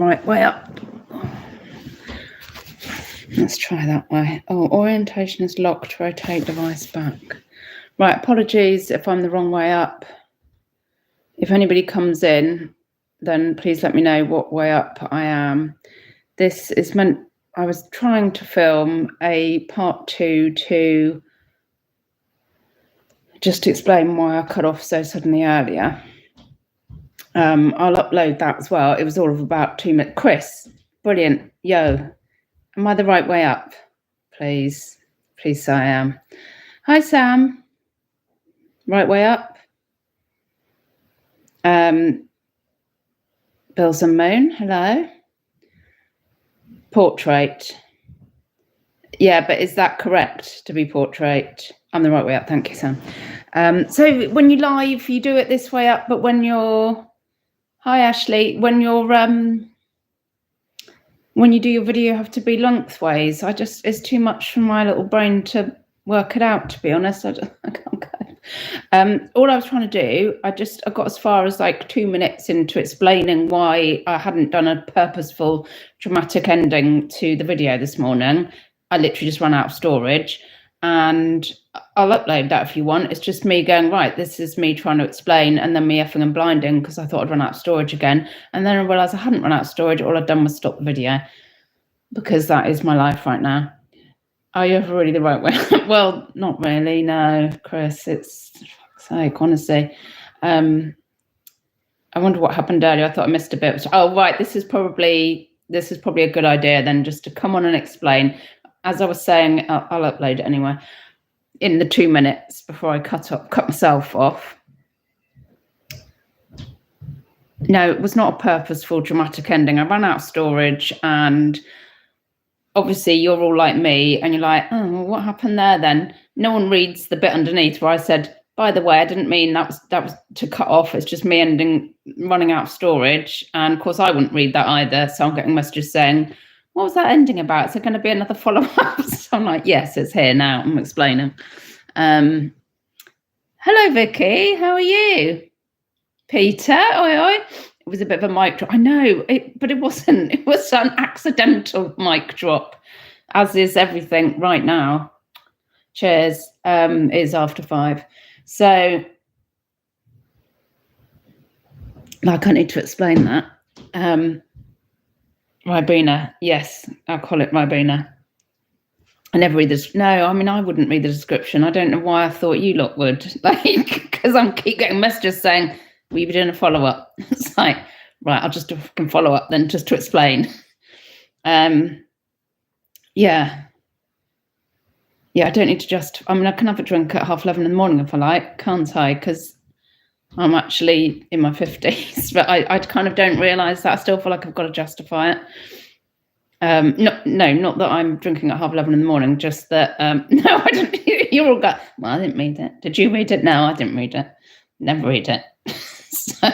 Right way up. Let's try that way. Oh, orientation is locked. Rotate device back. Right, apologies if I'm the wrong way up. If anybody comes in, then please let me know what way up I am. This is meant, I was trying to film a part 2 to just explain why I cut off so suddenly earlier. I'll upload that as well. It was all of about 2 minutes. Chris, brilliant. Yo, am I the right way up? Please say I am. Hi, Sam. Right way up. Bills and Moon, hello. Portrait. Yeah, but is that correct to be portrait? I'm the right way up, thank you, Sam. So when you live, you do it this way up, but when you're, hi Ashley, when you're when you do your video, you have to be lengthways. It's too much for my little brain to work it out, to be honest. I can't go. All I was trying to do, I got as far as like 2 minutes into explaining why I hadn't done a purposeful dramatic ending to the video this morning. I literally just ran out of storage, and I'll upload that if you want. It's just me going, right, this is me trying to explain, and then me effing and blinding because I thought I'd run out of storage again. And then I realised I hadn't run out of storage. All I'd done was stop the video, because that is my life right now. Are you ever really the right way? Well, not really, no, Chris. It's, for fuck's sake, honestly. I wonder what happened earlier. I thought I missed a bit. Oh, right, this is probably a good idea then, just to come on and explain. As I was saying, I'll upload it anyway. In the 2 minutes before I cut myself off. No, it was not a purposeful dramatic ending. I ran out of storage, and obviously you're all like me and you're like, oh, well, what happened there then? No one reads the bit underneath where I said, by the way, I didn't mean that was to cut off. It's just me running out of storage. And of course I wouldn't read that either. So I'm getting messages saying, what was that ending about? Is there going to be another follow-up? So I'm like, yes, it's here now. I'm explaining. Hello, Vicky. How are you? Peter, oi, oi. It was a bit of a mic drop. I know, but it wasn't. It was an accidental mic drop, as is everything right now. Cheers. It is after 5. So, like, I need to explain that. Ribena, yes, I'll call it Ribena. I never read this. No, I mean, I wouldn't read the description. I don't know why I thought you lot would. Like, because I keep getting messages saying, will you be doing a follow-up? It's like, right, I'll just do a fucking follow-up then, just to explain. Yeah, I don't need to I mean, I can have a drink at 11:30 in the morning if I like, can't I? Because I'm actually in my 50s, but I kind of don't realise that. I still feel like I've got to justify it. No, not that I'm drinking at 11:30 in the morning, just that, no, I didn't. You're all going, well, I didn't read it. Did you read it? No, I didn't read it. Never read it. So,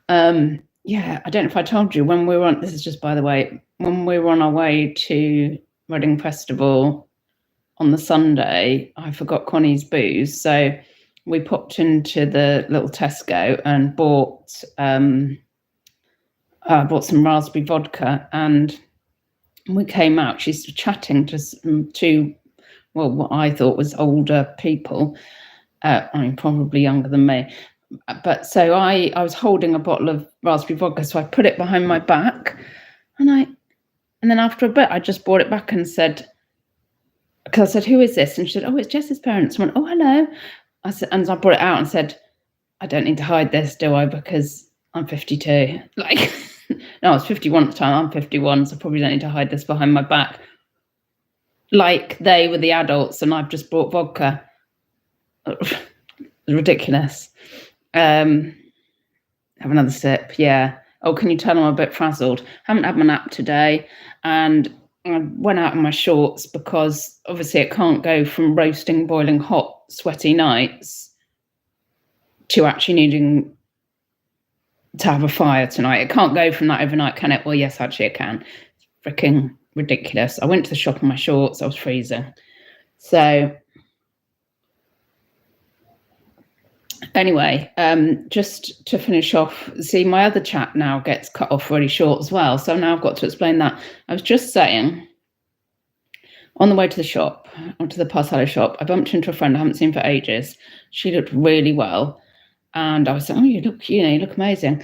yeah, I don't know if I told you when we were on, this is just by the way, when we were on our way to Reading Festival on the Sunday, I forgot Connie's booze. So we popped into the little Tesco and bought some raspberry vodka, and we came out. She's chatting to well, what I thought was older people. I mean, probably younger than me. But so I was holding a bottle of raspberry vodka, so I put it behind my back, and then after a bit, I just brought it back and said, because I said, who is this? And she said, oh, it's Jess's parents. I went, oh, hello. I said, and I brought it out and said, I don't need to hide this, do I? Because I'm 52. Like, no, I was 51 at the time. I'm 51, so I probably don't need to hide this behind my back. Like they were the adults, and I've just brought vodka. Ridiculous. Have another sip. Yeah. Oh, can you tell I'm a bit frazzled? Haven't had my nap today, and I went out in my shorts because obviously it can't go from roasting, boiling hot, sweaty nights to actually needing to have a fire tonight. It can't go from that overnight, can it? Well, yes, actually it can. Freaking ridiculous. I went to the shop in my shorts. I was freezing. So Anyway, just to finish off, see, my other chat now gets cut off really short as well. So now I've got to explain that. I was just saying, on the way to the shop, onto the parcel shop, I bumped into a friend I haven't seen for ages. She looked really well. And I was like, oh, you look amazing.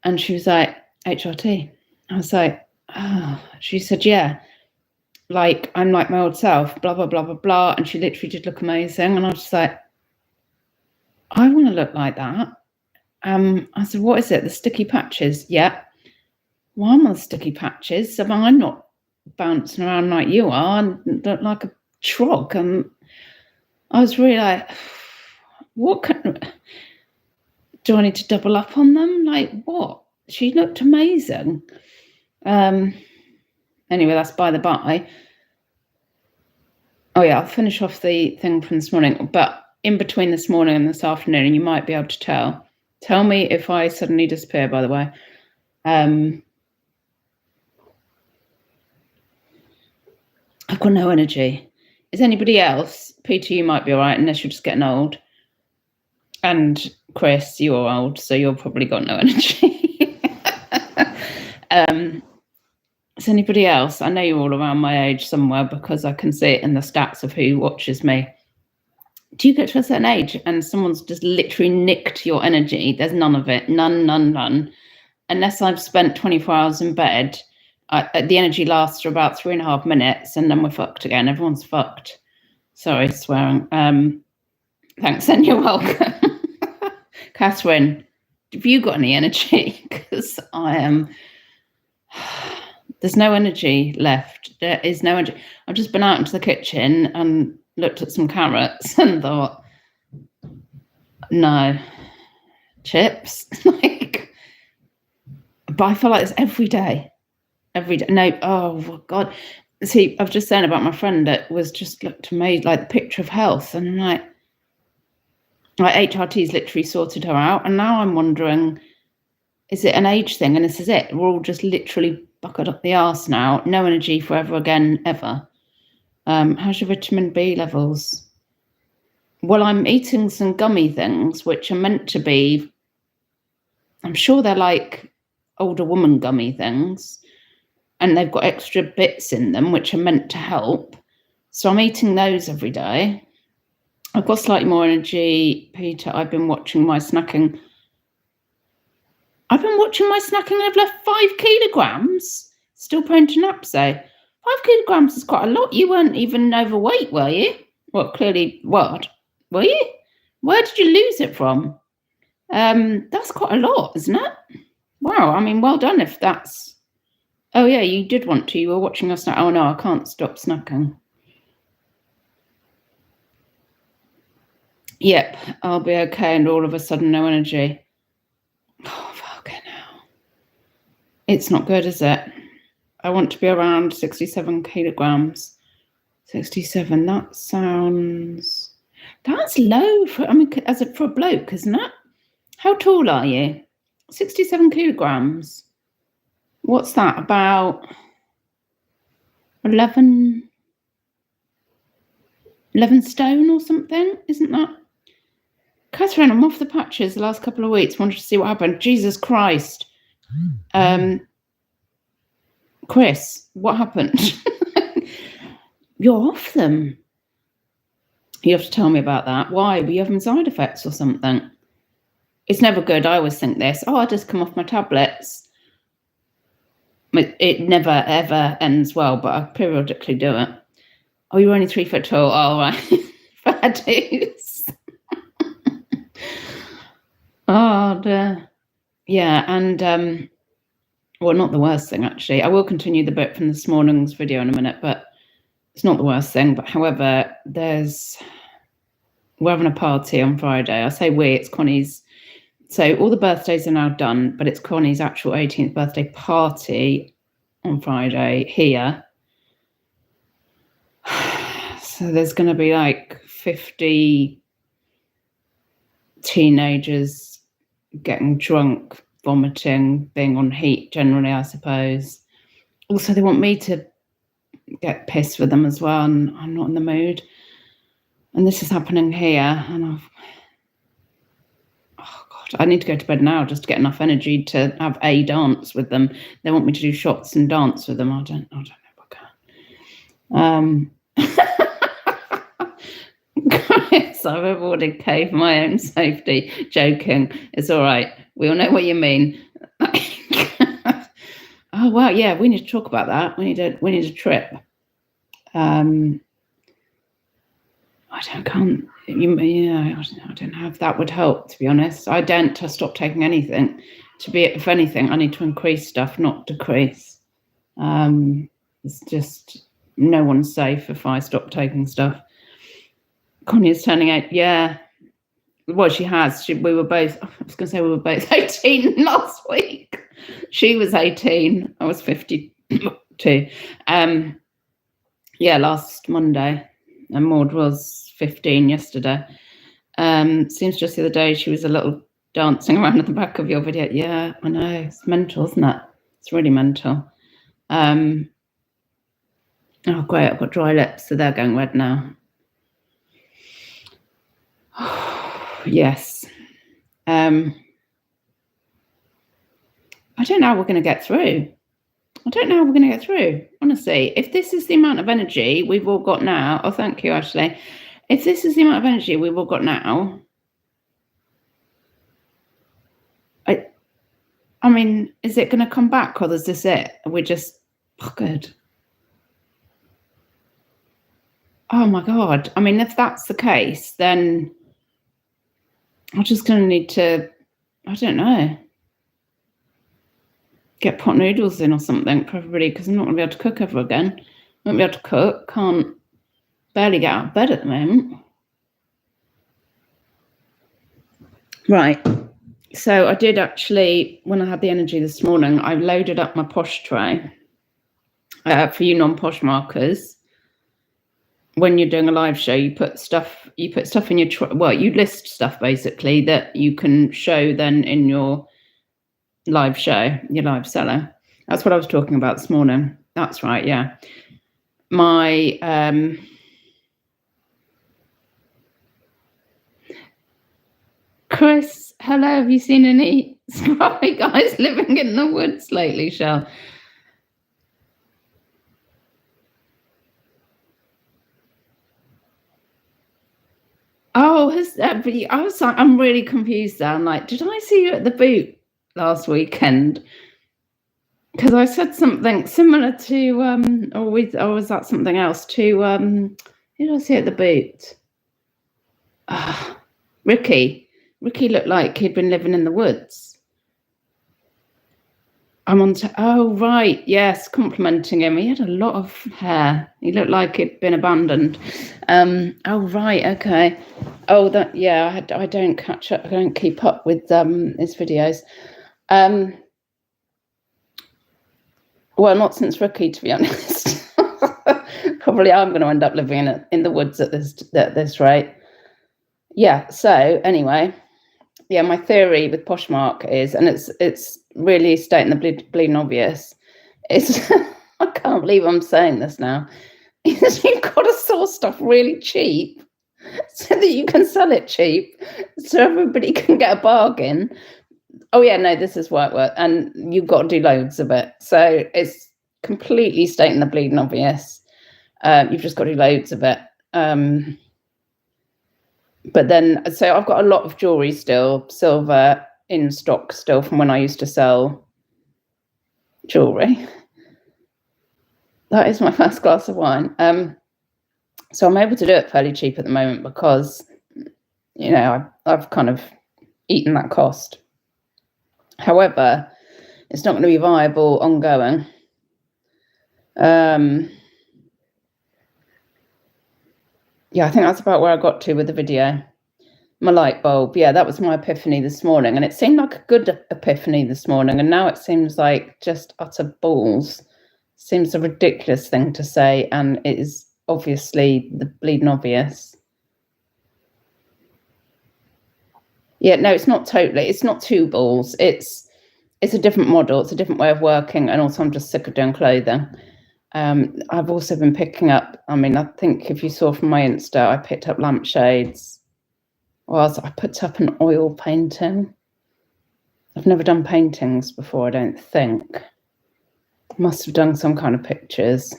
And she was like, HRT. I was like, oh. She said, yeah, like, I'm like my old self, blah, blah, blah, blah, blah. And she literally did look amazing. And I was just like, I want to look like that. I said, what is it? The sticky patches? Yeah. Why am I sticky patches? So I'm not bouncing around like you are and look like a trog. And I was really like, do I need to double up on them? Like what? She looked amazing. Anyway, that's by the by. Oh yeah, I'll finish off the thing from this morning. But in between this morning and this afternoon, and you might be able to tell. Tell me if I suddenly disappear, by the way. I've got no energy. Is anybody else? Peter, you might be all right, unless you're just getting old. And Chris, you're old, so you've probably got no energy. Is anybody else? I know you're all around my age somewhere because I can see it in the stats of who watches me. Do you get to a certain age and someone's just literally nicked your energy? There's none of it. None. Unless I've spent 24 hours in bed, the energy lasts for about 3.5 minutes and then we're fucked again. Everyone's fucked. Sorry, swearing. Thanks, and you're welcome. Catherine, have you got any energy? Because I am... There's no energy left. There is no energy. I've just been out into the kitchen and looked at some carrots and thought, no, chips. Like, but I feel like it's every day. No, oh God. See, I was just saying about my friend that was just looked to me like the picture of health, and like HRT's literally sorted her out, and now I'm wondering, is it an age thing? And this is it. We're all just literally buckled up the arse now. No energy forever again, ever. How's your vitamin B levels? Well, I'm eating some gummy things, which are meant to be, I'm sure they're like older woman gummy things, and they've got extra bits in them, which are meant to help. So I'm eating those every day. I've got slightly more energy. Peter, I've been watching my snacking. I've left 5 kilograms. Still prone to napsay. 5 kilograms is quite a lot. You weren't even overweight, were you? Well, clearly, what? Were you? Where did you lose it from? That's quite a lot, isn't it? Wow, I mean, well done if that's... Oh, yeah, you did want to. You were watching us now. Oh, no, I can't stop snacking. Yep, I'll be okay, and all of a sudden, no energy. Oh, fucking hell. It's not good, is it? I want to be around 67 kilograms. 67, that sounds... That's low for, for a bloke, isn't it? How tall are you? 67 kilograms. What's that, about 11 stone or something? Isn't that? Catherine, I'm off the patches the last couple of weeks. Wanted to see what happened. Jesus Christ. Chris, what happened? You're off them. You have to tell me about that. Why? Were you having side effects or something? It's never good. I always think this. Oh, I just come off my tablets. It never, ever ends well, but I periodically do it. Oh, you're only 3 foot tall. Oh, right. Fair dues. Oh, dear. Yeah, and... well, not the worst thing, actually. I will continue the bit from this morning's video in a minute, but it's not the worst thing. But however, we're having a party on Friday. I say we, it's Connie's. So all the birthdays are now done, but it's Connie's actual 18th birthday party on Friday here. So there's going to be like 50 teenagers getting drunk, vomiting, being on heat generally, I suppose. Also, they want me to get pissed with them as well, and I'm not in the mood. And this is happening here, and I need to go to bed now just to get enough energy to have a dance with them. They want me to do shots and dance with them. I don't know if I can. So I've avoided cave for my own safety. Joking. It's all right. We all know what you mean. Oh wow, yeah, we need to talk about that. We need a trip. I don't have that. Would help, to be honest. I don't stop taking anything. If anything, I need to increase stuff, not decrease. It's just no one's safe if I stop taking stuff. Connie's turning 8. Yeah. Well, she has. We were both 18 last week. She was 18. I was 52. Yeah, last Monday. And Maud was 15 yesterday. Seems just the other day she was a little dancing around at the back of your video. Yeah, I know. It's mental, isn't it? It's really mental. Oh, great. I've got dry lips, so they're going red now. Yes. I don't know how we're going to get through. Honestly, if this is the amount of energy we've all got now, oh, thank you, Ashley. If this is the amount of energy we've all got now, I mean, is it going to come back, or is this it? We're just good. Oh my God. I mean, if that's the case, then I'm just going to need to, I don't know, get pot noodles in or something for everybody, because I'm not going to be able to cook ever again. I won't be able to cook. Can't barely get out of bed at the moment. Right. So I did actually, when I had the energy this morning, I loaded up my Posh tray for you non-Poshmarkers. When you're doing a live show, you put stuff in your you list stuff basically that you can show then in your live show, your live seller. That's what I was talking about this morning. That's right, yeah. My Chris, hello. Have you seen any scruffy guys living in the woods lately, Shell? Oh, I'm really confused now. I'm like, did I see you at the boot last weekend? Because I said something similar to, or was that something else to, who did I see at the boot? Ricky. Ricky looked like he'd been living in the woods. I'm on to, oh, right, yes, complimenting him. He had a lot of hair. He looked like it'd been abandoned. Oh, right, okay. Oh, that, yeah, I don't catch up. I don't keep up with his videos. Well, not since Rookie, to be honest. Probably I'm going to end up living in the woods at this rate. Yeah, so anyway, yeah, my theory with Poshmark is, and it's really stating the bleeding obvious, is I can't believe I'm saying this now, is you've got to source stuff really cheap so that you can sell it cheap so everybody can get a bargain. Oh yeah, no, this is work, and you've got to do loads of it. So it's completely stating the bleeding obvious. You've just got to do loads of it. But then, so I've got a lot of jewelry still, silver in stock still from when I used to sell jewelry. That is my first glass of wine. So I'm able to do it fairly cheap at the moment because, you know, I've kind of eaten that cost. However, it's not going to be viable ongoing. Yeah, I think that's about where I got to with the video. My light bulb. Yeah, that was my epiphany this morning. And it seemed like a good epiphany this morning. And now it seems like just utter balls. Seems a ridiculous thing to say. And it is obviously the bleeding obvious. Yeah, no, it's not totally. It's not two balls. It's a different model. It's a different way of working. And also I'm just sick of doing clothing. I've also been picking up, I mean, I think if you saw from my Insta, I picked up lampshades. Well, I put up an oil painting. I've never done paintings before, I don't think. Must have done some kind of pictures.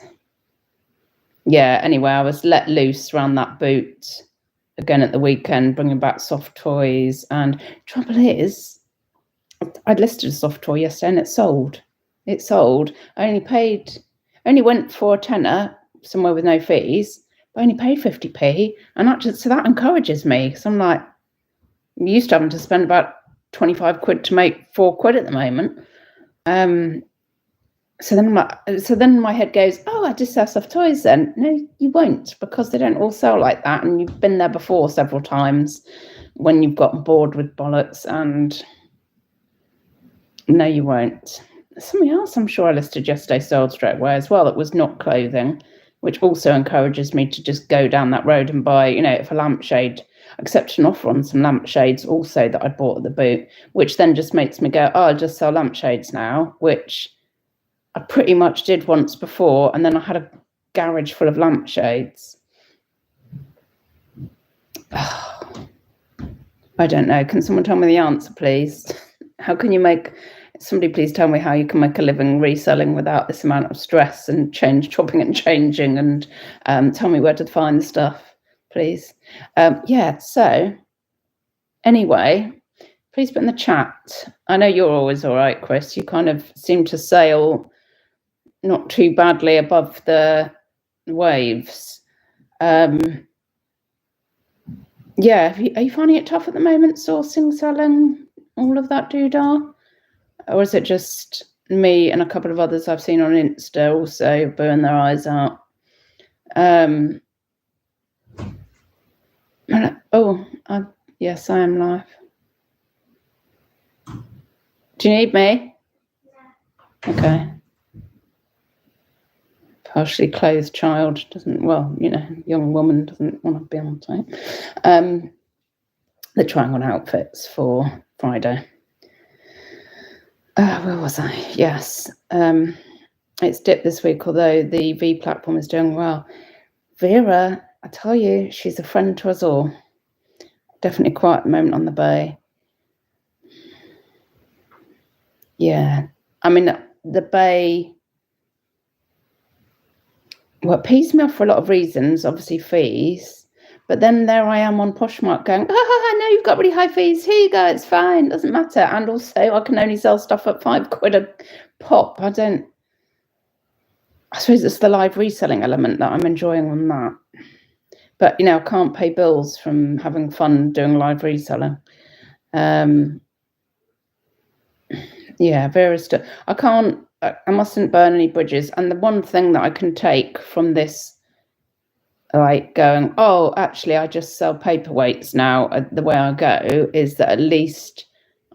Yeah, anyway, I was let loose around that boot again at the weekend, bringing back soft toys. And trouble is, I'd listed a soft toy yesterday and it sold. It sold. I only went for a tenner somewhere with no fees, but I only paid 50p. And so that encourages me. So I'm like, I'm used to having to spend about 25 quid to make 4 quid at the moment. So then my head goes, oh, I just sell soft toys then. No, you won't, because they don't all sell like that. And you've been there before several times when you've gotten bored with bollocks, and no, you won't. Something else I'm sure I listed yesterday sold straight away as well. It was not clothing, which also encourages me to just go down that road and buy, if a lampshade, accept an offer on some lampshades also that I bought at the boot, which then just makes me go, oh, I'll just sell lampshades now, which I pretty much did once before, and then I had a garage full of lampshades. Oh, I don't know. Can someone tell me the answer, please? Somebody please tell me how you can make a living reselling without this amount of stress and chopping and changing, and tell me where to find the stuff, please. So anyway, please put in the chat. I know you're always all right, Chris. You kind of seem to sail not too badly above the waves. Are you finding it tough at the moment, sourcing, selling, all of that doodah? Or is it just me and a couple of others I've seen on Insta also burn their eyes out? Yes, I am live. Do you need me? Yeah. Okay. Partially clothed child young woman doesn't want to be on time. They're trying on outfits for Friday. Where was I? Yes. It's dipped this week, although the V platform is doing well. Vera, I tell you, she's a friend to us all. Definitely quiet at the moment on the bay. Yeah. I mean, the bay, well, it pees me off for a lot of reasons, obviously fees. But then there I am on Poshmark going, I know you've got really high fees. Here you go, it's fine, doesn't matter. And also I can only sell stuff at 5 quid a pop. I suppose it's the live reselling element that I'm enjoying on that. But, I can't pay bills from having fun doing live reselling. Vera's I mustn't burn any bridges. And the one thing that I can take from this, like going, oh, actually, I just sell paperweights now, the way I go, is that at least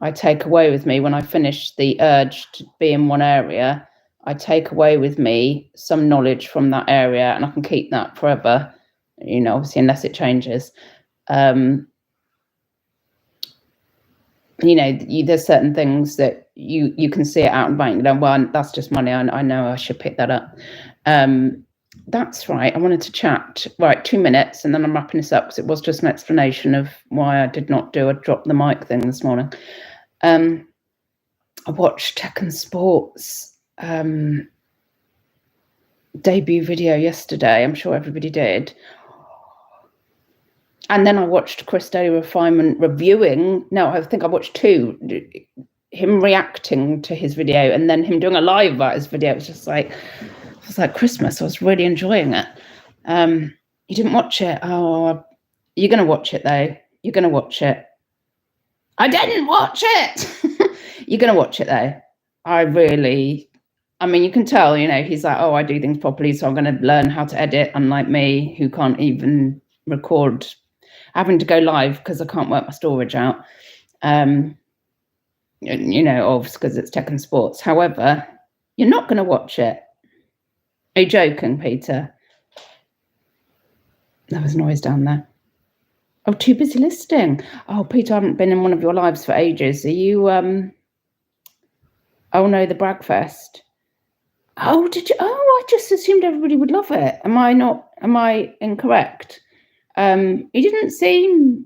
I take away with me when I finish the urge to be in one area, I take away with me some knowledge from that area, and I can keep that forever, obviously, unless it changes. There's certain things that you can see it out and bank. Well, that's just money. I know I should pick that up. That's right. I wanted to chat. Right, 2 minutes, and then I'm wrapping this up because it was just an explanation of why I did not do a drop the mic thing this morning. I watched Tekken Sports debut video yesterday. I'm sure everybody did. And then I watched Chris Daily Refinement reviewing. No, I think I watched 2. Him reacting to his video and then him doing a live about his video. It was like Christmas. I was really enjoying it. You didn't watch it? Oh, you're going to watch it though. You're going to watch it. I didn't watch it. You're going to watch it though. You can tell, he's like, oh, I do things properly, so I'm going to learn how to edit, unlike me, who can't even record, having to go live because I can't work my storage out. Obviously because it's Tekken Sports. However, you're not going to watch it. Are you joking, Peter? There was noise down there. Oh, too busy listing. Oh, Peter, I haven't been in one of your lives for ages. Are you, oh no, the Bragfest. Oh, did you? Oh, I just assumed everybody would love it. Am I incorrect? He didn't seem,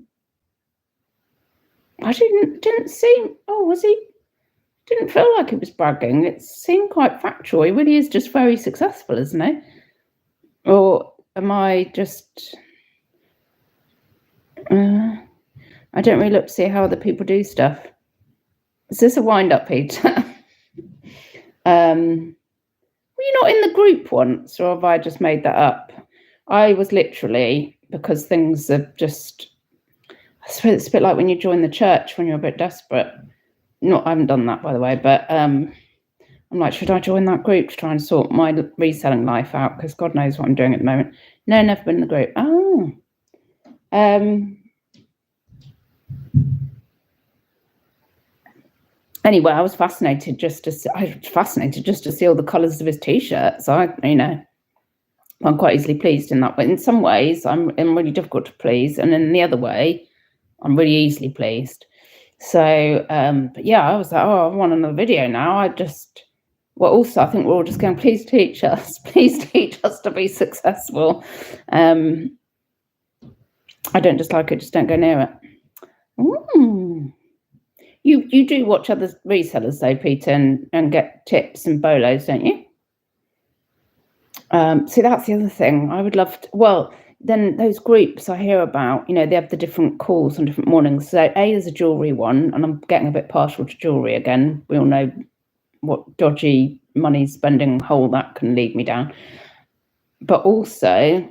I didn't seem, oh, was he? didn't feel like it was bragging. It seemed quite factual. He really is just very successful, isn't he? Or am I just... I don't really look to see how other people do stuff. Is this a wind-up, Peter? Were you not in the group once, or have I just made that up? I was literally, because things are just... I suppose it's a bit like when you join the church when you're a bit desperate. I haven't done that, by the way, but I'm like, should I join that group to try and sort my reselling life out? Because God knows what I'm doing at the moment. No, never been in the group. Oh. Anyway, I was fascinated just to see all the colours of his t-shirts. I'm quite easily pleased in that way. In some ways, I'm really difficult to please, and in the other way, I'm really easily pleased. So, but yeah, I was like, oh, I want another video now. Also, I think we're all just going, please teach us to be successful. I don't dislike it, just don't go near it. Ooh. You do watch other resellers though, Peter, and get tips and bolos, don't you? See, that's the other thing. I would love to, well, then those groups I hear about, they have the different calls on different mornings. So there's a jewellery one, and I'm getting a bit partial to jewellery again. We all know what dodgy money spending hole that can lead me down. But also,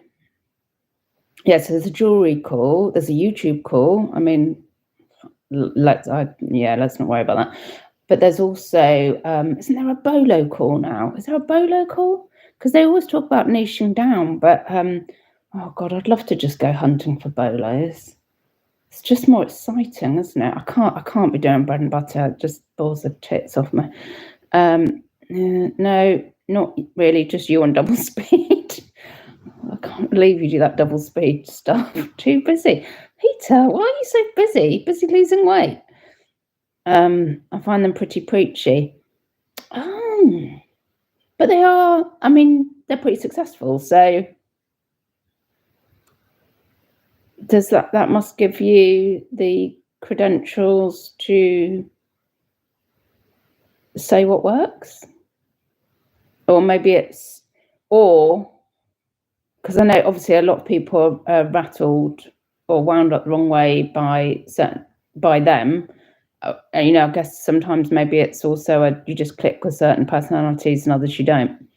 so there's a jewellery call, there's a YouTube call. I mean, let's not worry about that. But there's also, isn't there a bolo call now? Is there a bolo call? Because they always talk about niching down, but oh God, I'd love to just go hunting for bolos. It's just more exciting, isn't it? I can't be doing bread and butter. It just bores the tits off me. No, not really. Just you on double speed. I can't believe you do that double speed stuff. Too busy, Peter. Why are you so busy? Busy losing weight. I find them pretty preachy. But they are. I mean, they're pretty successful. So does that must give you the credentials to say what works? Or maybe it's, or because I know obviously a lot of people are rattled or wound up the wrong way by them. I guess sometimes maybe it's also you just click with certain personalities and others you don't.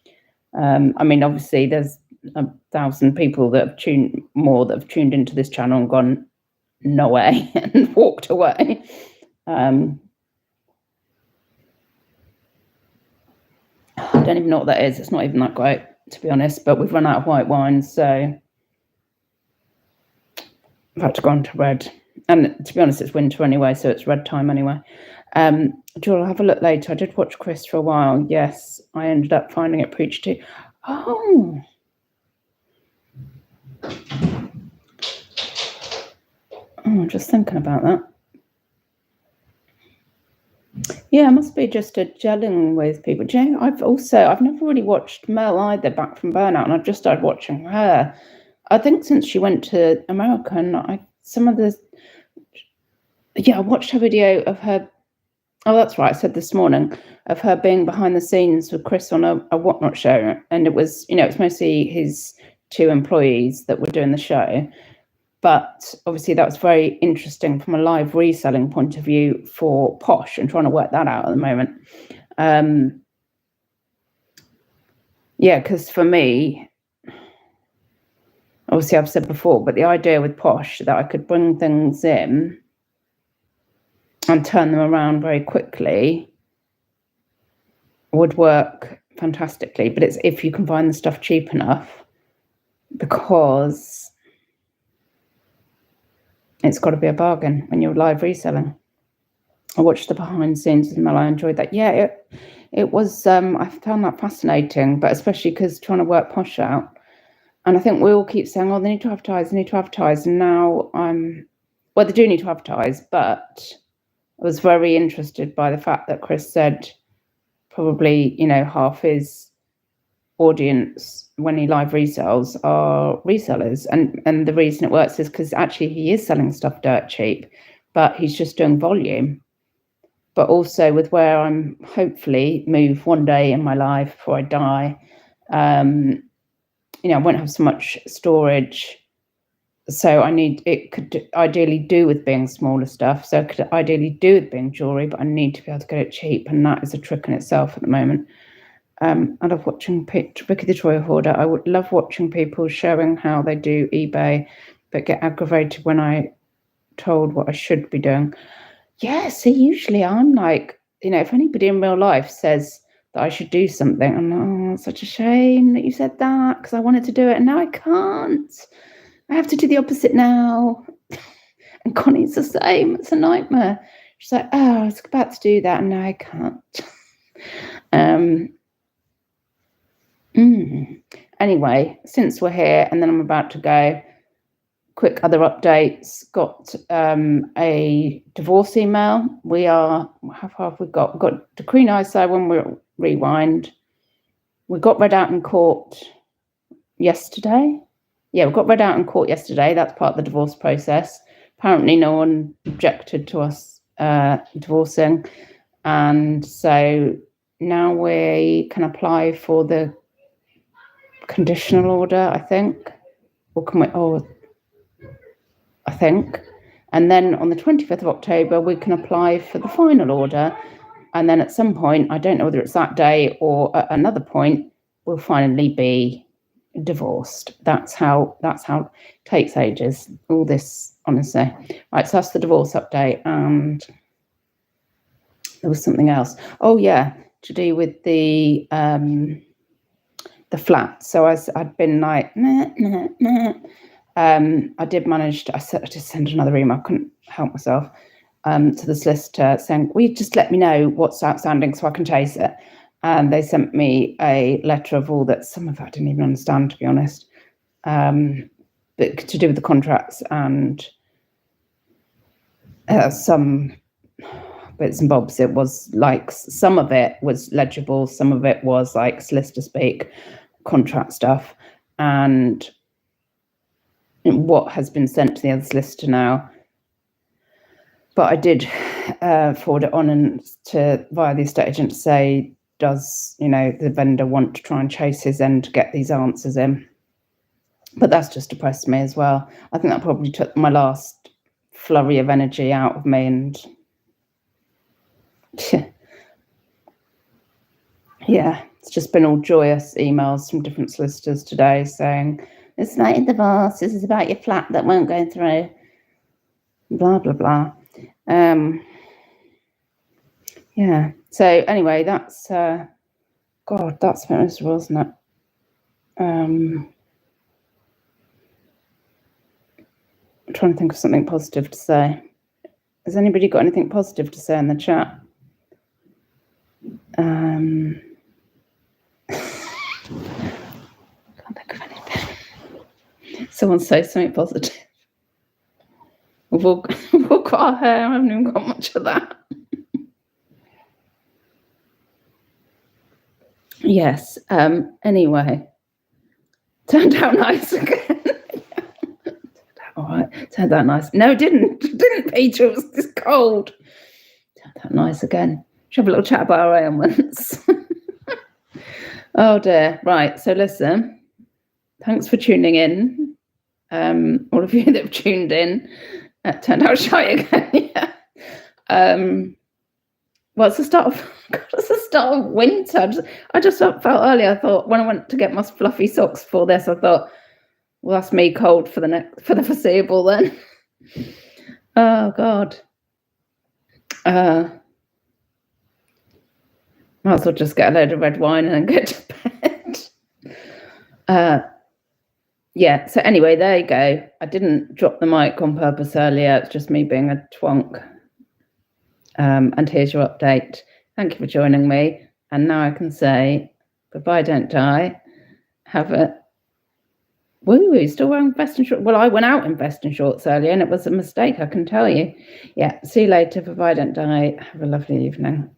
I mean, obviously there's 1,000 people that have tuned into this channel and gone, no way, and walked away. I don't even know what that is. It's not even that great, to be honest, but we've run out of white wine, so I've had to go on to red. And to be honest, it's winter anyway, so it's red time anyway. Joel, I'll have a look later. I did watch Chris for a while. Yes, I ended up finding it preached too. Oh. I'm just thinking about that. Yeah, it must be just a gelling with people. Jane, I've never really watched Mel either, back from Burnout, and I've just started watching her. I think since she went to America, and I watched her video of her. Oh, that's right. I said this morning of her being behind the scenes with Chris on a Whatnot show, and it was, it's mostly his 2 employees that were doing the show. But obviously that was very interesting from a live reselling point of view for Posh, and trying to work that out at the moment. Because for me, obviously I've said before, but the idea with Posh that I could bring things in and turn them around very quickly would work fantastically. But it's if you can find the stuff cheap enough, because it's got to be a bargain when you're live reselling. I watched the behind the scenes with Mel. I enjoyed that. Yeah, it was, I found that fascinating, but especially because trying to work Posh out. And I think we all keep saying, oh, they need to advertise. And now they do need to advertise, but I was very interested by the fact that Chris said probably, half his audience when he live resells are resellers. And the reason it works is because actually he is selling stuff dirt cheap, but he's just doing volume. but also with where I'm hopefully move one day in my life before I die. I won't have so much storage. So it could ideally do with being smaller stuff. So it could ideally do with being jewelry, but I need to be able to get it cheap. And that is a trick in itself at the moment. I love watching Vicky the Toy Hoarder. I would love watching people showing how they do eBay, but get aggravated when I told what I should be doing. Yeah, see, usually I'm like, if anybody in real life says that I should do something, I'm like, oh, it's such a shame that you said that, because I wanted to do it and now I can't. I have to do the opposite now. And Connie's the same. It's a nightmare. She's like, oh, I was about to do that and now I can't. Anyway, since we're here and then I'm about to go, quick other updates. Got a divorce email. How far have we got? We've got decree nisi when we rewind. We got read out in court yesterday. Yeah, we got read out in court yesterday. That's part of the divorce process. Apparently no one objected to us divorcing. And so now we can apply for the conditional order, I think. Or can we? I think. And then on the 25th of October, we can apply for the final order. And then at some point, I don't know whether it's that day or at another point, we'll finally be divorced. That's how it takes ages. All this, honestly. Right, so that's the divorce update. And there was something else. Oh yeah, to do with the flat. So I'd been like, I did manage to, I just sent another email, I couldn't help myself, to the solicitor saying, will you just let me know what's outstanding so I can chase it? And they sent me a letter of all that, some of it I didn't even understand, to be honest, but to do with the contracts and some bits and bobs. It was like, some of it was legible, some of it was like solicitor speak, contract stuff, and what has been sent to the other solicitor now. But I did forward it on and via the estate agent to say, does the vendor want to try and chase his end to get these answers in? But that's just depressed me as well. I think that probably took my last flurry of energy out of me, and yeah, it's just been all joyous emails from different solicitors today saying, it's not a divorce, this is about your flat that won't go through, blah, blah, blah. Yeah, so anyway, that's, God, that's a bit miserable, isn't it? I'm trying to think of something positive to say. Has anybody got anything positive to say in the chat? Can't think of anything. Someone say something positive. We've all got our hair. I haven't even got much of that. Yes. Anyway, turned out nice again. All right. Turned out nice. No, it didn't. It didn't, Peter. It was just cold. Turned out nice again. Should have a little chat about our ailments. Oh dear. Right. So listen. Thanks for tuning in. All of you that have tuned in. Turned out shy again. Yeah. Well, it's the start of winter. I just felt earlier. I thought when I went to get my fluffy socks for this, I thought, well, that's me cold for the foreseeable then. Oh God. Might as well just get a load of red wine and then go to bed. Yeah, so anyway, there you go. I didn't drop the mic on purpose earlier. It's just me being a twonk. And here's your update. Thank you for joining me. And now I can say goodbye, don't die. Have a woo, still wearing vest and shorts. Well, I went out in vest and shorts earlier and it was a mistake, I can tell you. Yeah, see you later. Bye-bye, don't die. Have a lovely evening.